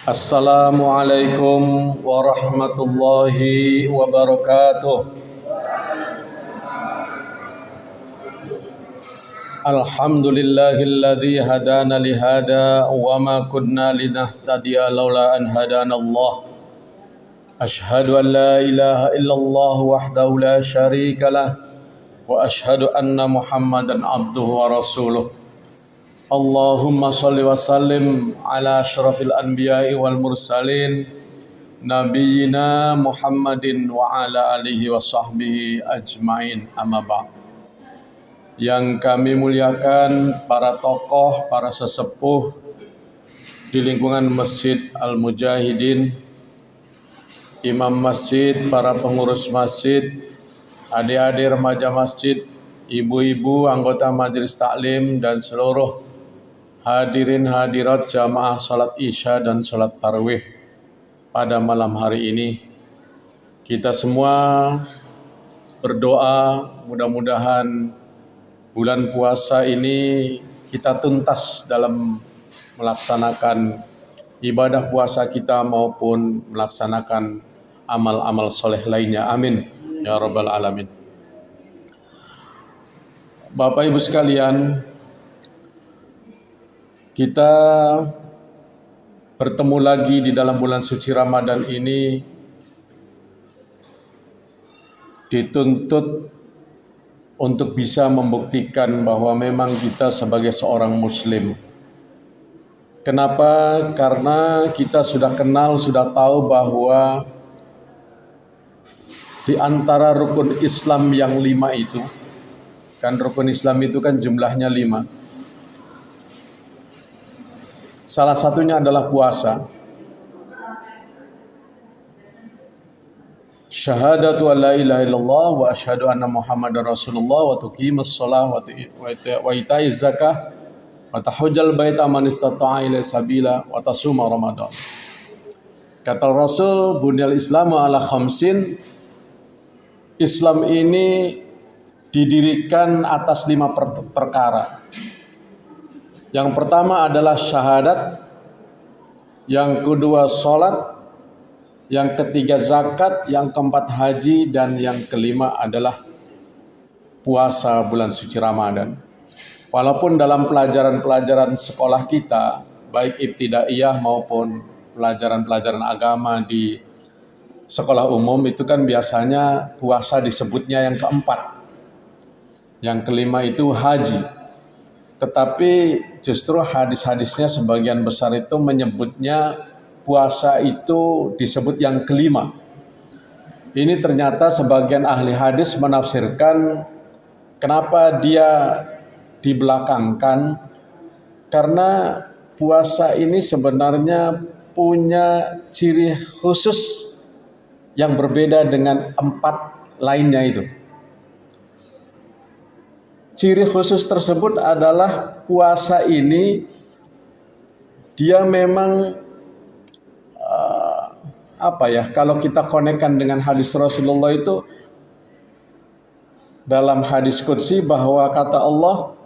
Assalamualaikum warahmatullahi wabarakatuh. Alhamdulillahilladzi hadana lihada wa ma kunna linahtadiya laula an hadanallah. Ashhadu an la ilaha illallah wahdahu la syarika lah wa ashhadu anna Muhammadan abduhu wa rasuluh. Allahumma salli wa sallim ala asyrafil anbiya'i wal mursalin Nabiyyina Muhammadin wa ala alihi wa sahbihi ajma'in, amma ba'd. Yang kami muliakan para tokoh, para sesepuh di lingkungan Masjid Al-Mujahidin, imam masjid, para pengurus masjid, adik-adik remaja masjid, ibu-ibu anggota majelis taklim, dan seluruh hadirin hadirat jamaah salat isya dan salat tarawih pada malam hari ini. Kita semua berdoa mudah-mudahan bulan puasa ini kita tuntas dalam melaksanakan ibadah puasa kita maupun melaksanakan amal-amal soleh lainnya. Amin ya rabbal alamin. Bapak Ibu sekalian, kita bertemu lagi di dalam bulan suci Ramadan ini dituntut untuk bisa membuktikan bahwa memang kita sebagai seorang muslim. Kenapa? Karena kita sudah kenal, sudah tahu bahwa di antara rukun Islam yang 5 itu, kan rukun Islam itu kan jumlahnya 5. Salah satunya adalah puasa. Syahadatu an la ilaha illallah wa asyhadu anna Muhammadar Rasulullah wa tuqimus shalah wa itaiz zakah wa tahujjal baita man istata'a ilaihi sabila wa tasuma Ramadan. Kata Rasul, bunyal Islamu ala khamsin. Islam ini didirikan atas 5 perkara. Yang pertama adalah syahadat, yang kedua sholat, yang ketiga zakat, yang keempat haji, dan yang kelima adalah puasa bulan suci Ramadan. Walaupun dalam pelajaran-pelajaran sekolah kita, baik ibtidaiyah maupun pelajaran-pelajaran agama di sekolah umum, itu kan biasanya puasa disebutnya yang keempat. Yang kelima itu haji. Tetapi justru hadis-hadisnya sebagian besar itu menyebutnya puasa itu disebut yang kelima. Ini ternyata sebagian ahli hadis menafsirkan kenapa dia dibelakangkan, karena puasa ini sebenarnya punya ciri khusus yang berbeda dengan 4 lainnya itu. Ciri khusus tersebut adalah puasa ini dia memang kalau kita konekkan dengan hadis Rasulullah itu, dalam hadis qudsi bahwa kata Allah,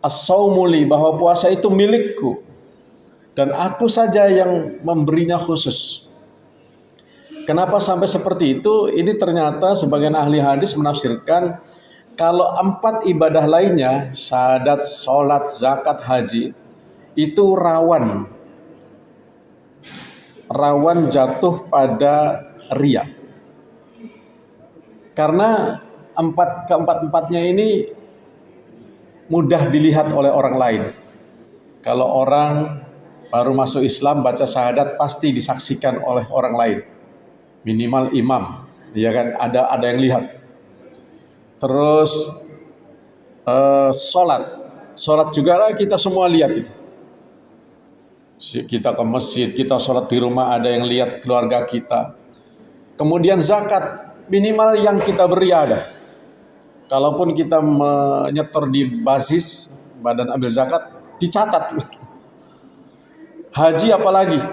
as-saumu li, bahwa puasa itu milikku dan aku saja yang memberinya khusus. Kenapa sampai seperti itu? Ini ternyata sebagian ahli hadis menafsirkan kalau 4 ibadah lainnya, syahadat, sholat, zakat, haji, itu rawan jatuh pada riya. Karena keempat-empatnya ini mudah dilihat oleh orang lain. Kalau orang baru masuk Islam baca syahadat pasti disaksikan oleh orang lain, minimal imam, ya kan, ada yang lihat. Terus sholat juga lah, kita semua lihat ini. Kita ke masjid, kita sholat di rumah, ada yang lihat keluarga kita. Kemudian zakat, minimal yang kita beri ada. Kalaupun kita menyetor di basis badan ambil zakat, dicatat. Haji apalagi?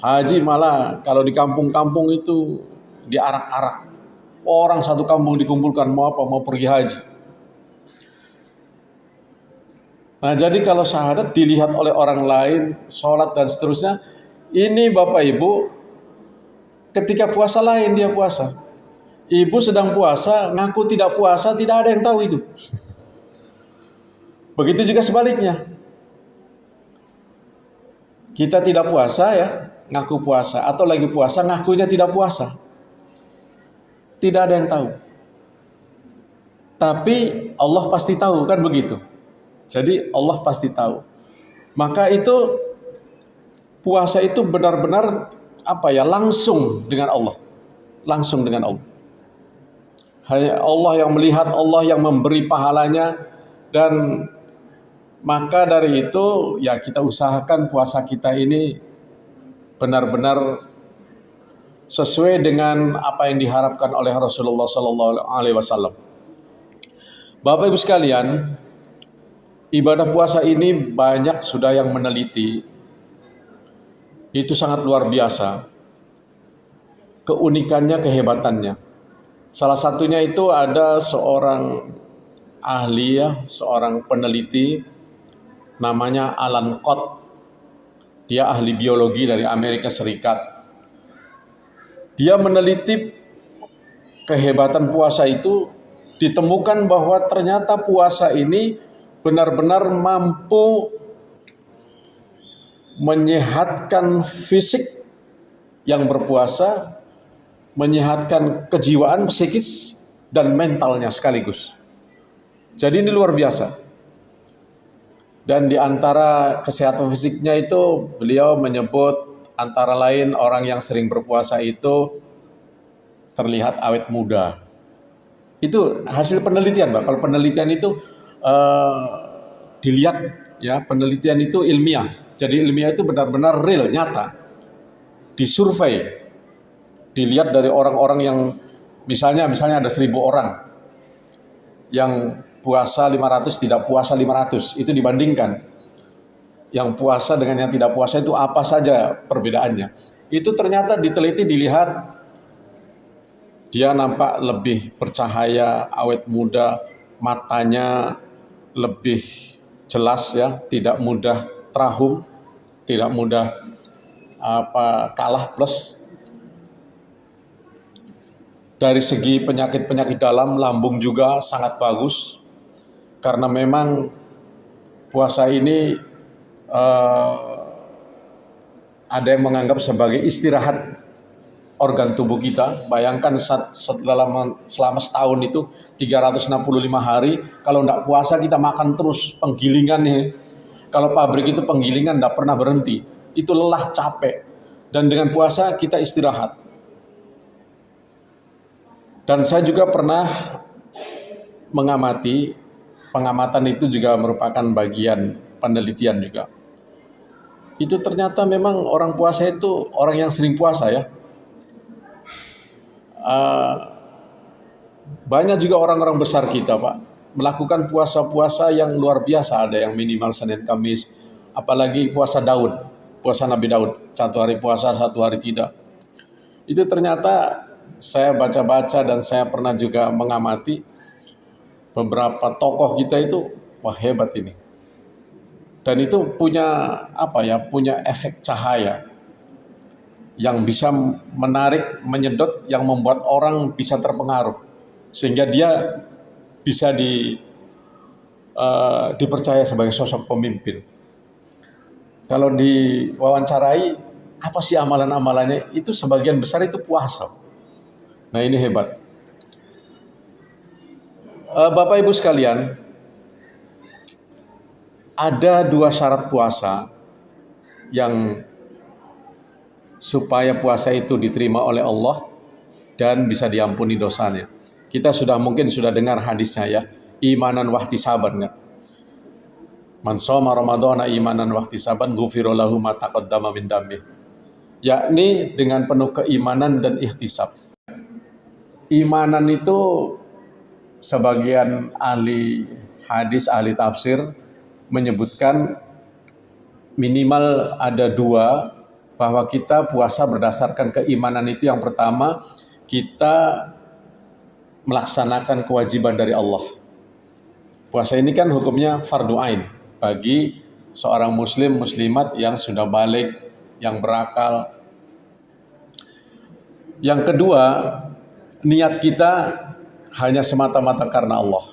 Haji malah kalau di kampung-kampung itu diarak-arak. Orang satu kampung dikumpulkan, mau apa? Mau pergi haji. Nah, jadi kalau syahadat dilihat oleh orang lain, sholat dan seterusnya, Ini Bapak Ibu, ketika puasa lain dia puasa. Ibu sedang puasa, ngaku tidak puasa, tidak ada yang tahu itu. Begitu juga sebaliknya. Kita tidak puasa ya, ngaku puasa. Atau lagi puasa, ngakunya tidak puasa. Tidak ada yang tahu. Tapi Allah pasti tahu, kan begitu. Jadi Allah pasti tahu. Maka itu puasa itu benar-benar langsung dengan Allah. Langsung dengan Allah. Hanya Allah yang melihat, Allah yang memberi pahalanya, dan maka dari itu ya kita usahakan puasa kita ini benar-benar sesuai dengan apa yang diharapkan oleh Rasulullah SAW. Bapak Ibu sekalian, ibadah puasa ini banyak sudah yang meneliti. Itu sangat luar biasa. Keunikannya, kehebatannya. Salah satunya itu ada seorang ahli ya, seorang peneliti namanya Alan Cott. Dia ahli biologi dari Amerika Serikat. Dia meneliti kehebatan puasa itu, ditemukan bahwa ternyata puasa ini benar-benar mampu menyehatkan fisik yang berpuasa, menyehatkan kejiwaan, psikis, dan mentalnya sekaligus. Jadi ini luar biasa. Dan di antara kesehatan fisiknya itu beliau menyebut antara lain orang yang sering berpuasa itu terlihat awet muda. Itu hasil penelitian, Pak. Kalau penelitian itu dilihat ya, penelitian itu ilmiah. Jadi ilmiah itu benar-benar real, nyata. Disurvei. Dilihat dari orang-orang yang misalnya ada 1.000 orang yang puasa 500, tidak puasa 500, itu dibandingkan. Yang puasa dengan yang tidak puasa itu apa saja perbedaannya. Itu ternyata diteliti, dilihat dia nampak lebih bercahaya, awet muda, matanya lebih jelas ya, tidak mudah terahum, tidak mudah kalah plus. Dari segi penyakit-penyakit dalam, lambung juga sangat bagus. Karena memang puasa ini ada yang menganggap sebagai istirahat organ tubuh kita. Bayangkan selama setahun itu 365 hari, kalau tidak puasa kita makan terus, penggilingannya. Kalau pabrik itu penggilingan tidak pernah berhenti. Itu lelah, capek. Dan dengan puasa kita istirahat. Dan saya juga pernah mengamati, pengamatan itu juga merupakan bagian penelitian juga. Itu ternyata memang orang puasa itu, orang yang sering puasa ya. Banyak juga orang-orang besar kita, Pak, melakukan puasa-puasa yang luar biasa. Ada yang minimal Senin Kamis, apalagi puasa Daud, puasa Nabi Daud, 1 hari puasa, 1 hari tidak. Itu ternyata saya baca-baca dan saya pernah juga mengamati beberapa tokoh kita itu, wah hebat ini. Dan itu punya punya efek cahaya yang bisa menarik, menyedot, yang membuat orang bisa terpengaruh. Sehingga dia bisa dipercaya sebagai sosok pemimpin. Kalau diwawancarai, apa sih amalan-amalannya? Itu sebagian besar itu puasa. Nah ini hebat. Bapak Ibu sekalian, ada 2 syarat puasa yang supaya puasa itu diterima oleh Allah dan bisa diampuni dosanya. Kita mungkin sudah dengar hadisnya ya, imanan wahtisaban kan. Man shoma ramadhana imanan wahtisaban ghufira lahu ma taqaddama min dambi. Yakni dengan penuh keimanan dan ihtisab. Imanan itu sebagian ahli hadis, ahli tafsir menyebutkan minimal ada 2, bahwa kita puasa berdasarkan keimanan itu. Yang pertama, kita melaksanakan kewajiban dari Allah. Puasa ini kan hukumnya fardu ain bagi seorang muslim, muslimat yang sudah balik, yang berakal. Yang kedua, niat kita hanya semata-mata karena Allah.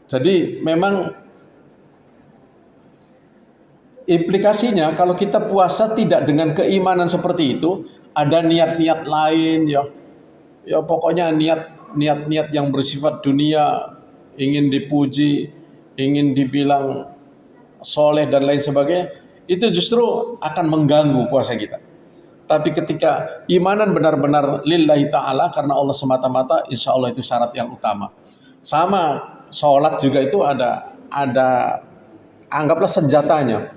Jadi memang implikasinya kalau kita puasa tidak dengan keimanan seperti itu, ada niat-niat lain ya. Ya pokoknya niat-niat yang bersifat dunia, ingin dipuji, ingin dibilang soleh dan lain sebagainya, itu justru akan mengganggu puasa kita. Tapi ketika imanan benar-benar lillahi ta'ala karena Allah semata-mata, insya Allah itu syarat yang utama. Sama sholat juga itu ada anggaplah senjatanya.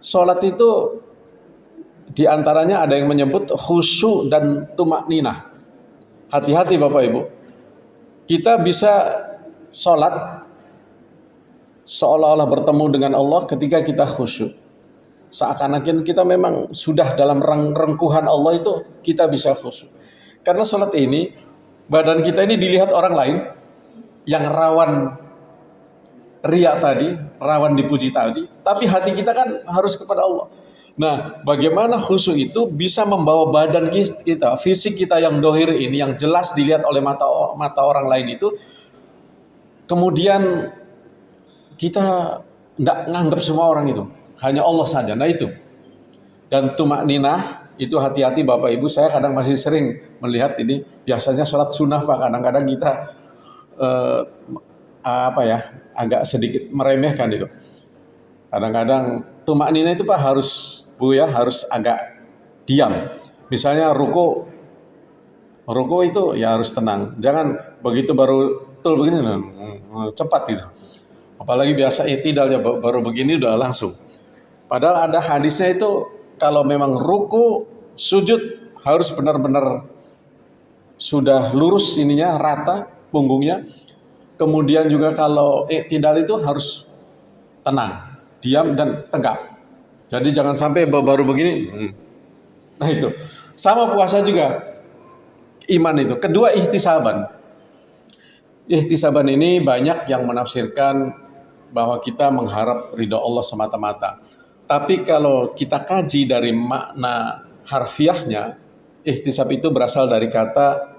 Sholat itu diantaranya ada yang menyebut khusyuk dan tumakninah. Hati-hati Bapak Ibu. Kita bisa sholat seolah-olah bertemu dengan Allah ketika kita khusyuk. Seakan-akan kita memang sudah dalam rengkuhan Allah itu kita bisa khusyuk. Karena sholat ini, badan kita ini dilihat orang lain yang rawan riya tadi, rawan dipuji tadi, tapi hati kita kan harus kepada Allah. Nah, bagaimana khusyuk itu bisa membawa badan kita, fisik kita yang dohir ini, yang jelas dilihat oleh mata orang lain itu, kemudian kita tidak nganggap semua orang itu, hanya Allah saja. Nah itu. Dan tumakninah itu hati-hati Bapak Ibu, saya kadang masih sering melihat ini, biasanya sholat sunnah Pak, kadang-kadang kita agak sedikit meremehkan itu. Kadang-kadang tumakninah itu Pak harus agak diam. Misalnya ruku itu ya harus tenang. Jangan begitu baru betul begini cepat gitu. Apalagi biasa i'tidal baru begini udah langsung. Padahal ada hadisnya itu kalau memang ruku sujud harus benar-benar sudah lurus ininya, rata punggungnya. Kemudian juga kalau i'tidal itu harus tenang, diam dan tegak. Jadi jangan sampai baru begini. Nah itu. Sama puasa juga. Iman itu. Kedua ihtisaban. Ihtisaban ini banyak yang menafsirkan bahwa kita mengharap ridha Allah semata-mata. Tapi kalau kita kaji dari makna harfiahnya, ihtisab itu berasal dari kata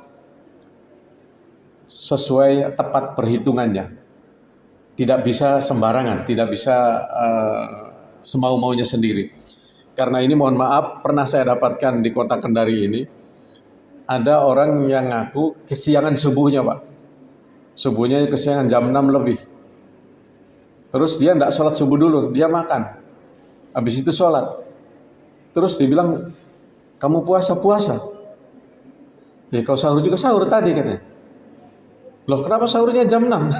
sesuai tepat perhitungannya. Tidak bisa sembarangan, tidak bisa semau-maunya sendiri. Karena ini mohon maaf, pernah saya dapatkan di kota Kendari ini, ada orang yang ngaku kesiangan subuhnya Pak. Subuhnya kesiangan jam 6 lebih. Terus dia tidak sholat subuh dulu, dia makan. Habis itu sholat. Terus dibilang, kamu puasa? Ya kau sahur juga sahur tadi katanya. Loh kenapa sahurnya jam 6?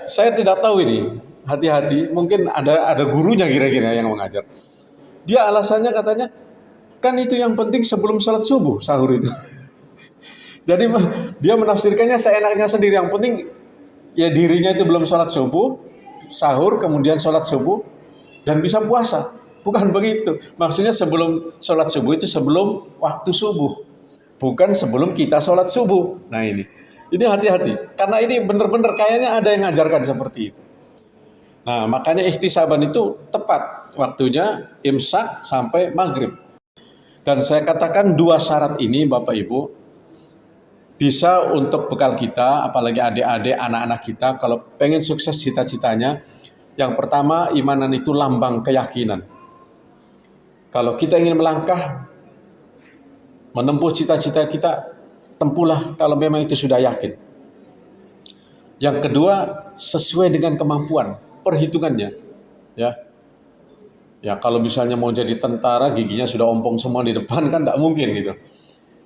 Saya tidak tahu ini. Hati-hati, mungkin ada gurunya kira-kira yang mengajar. Dia alasannya katanya, kan itu yang penting sebelum sholat subuh, sahur itu. Jadi dia menafsirkannya seenaknya sendiri. Yang penting ya dirinya itu belum sholat subuh, sahur, kemudian sholat subuh, dan bisa puasa. Bukan begitu. Maksudnya sebelum sholat subuh itu sebelum waktu subuh. Bukan sebelum kita sholat subuh. Nah ini hati-hati. Karena ini benar-benar kayaknya ada yang ngajarkan seperti itu. Nah, makanya ihtisaban itu tepat waktunya imsak sampai maghrib. Dan saya katakan dua syarat ini Bapak Ibu bisa untuk bekal kita, apalagi adik-adik, anak-anak kita kalau pengen sukses cita-citanya. Yang pertama, imanan itu lambang keyakinan. Kalau kita ingin melangkah menempuh cita-cita kita, tempuhlah kalau memang itu sudah yakin. Yang kedua, sesuai dengan kemampuan, perhitungannya, ya kalau misalnya mau jadi tentara giginya sudah ompong semua di depan kan tidak mungkin gitu,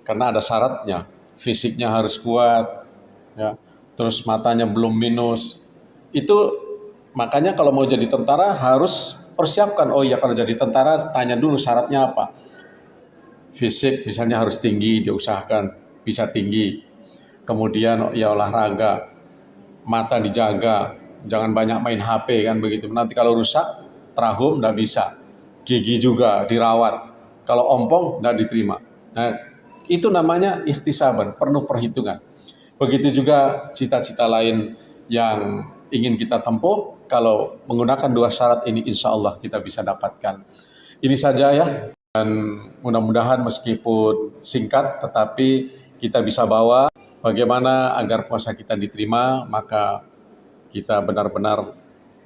karena ada syaratnya, fisiknya harus kuat, ya, terus matanya belum minus. Itu makanya kalau mau jadi tentara harus persiapkan. Oh iya, kalau jadi tentara tanya dulu syaratnya apa. Fisik misalnya harus tinggi, diusahakan bisa tinggi. Kemudian ya olahraga, mata dijaga. Jangan banyak main HP kan begitu. Nanti kalau rusak, trahum nggak bisa. Gigi juga dirawat. Kalau ompong nggak diterima. Nah, itu namanya ikhtisaban, penuh perhitungan. Begitu juga cita-cita lain yang ingin kita tempuh. Kalau menggunakan dua syarat ini, insya Allah kita bisa dapatkan. Ini saja ya, dan mudah-mudahan meskipun singkat, tetapi kita bisa bawa bagaimana agar puasa kita diterima, maka kita benar-benar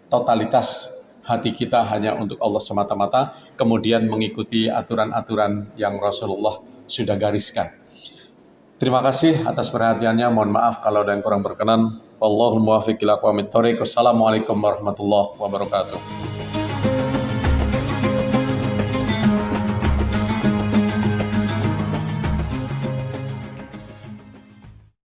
totalitas hati kita hanya untuk Allah semata-mata, kemudian mengikuti aturan-aturan yang Rasulullah sudah gariskan. Terima kasih atas perhatiannya. Mohon maaf kalau ada yang kurang berkenan. Wallahul muwaffiq ila aqwamit thoriq. Wassalamualaikum warahmatullahi wabarakatuh.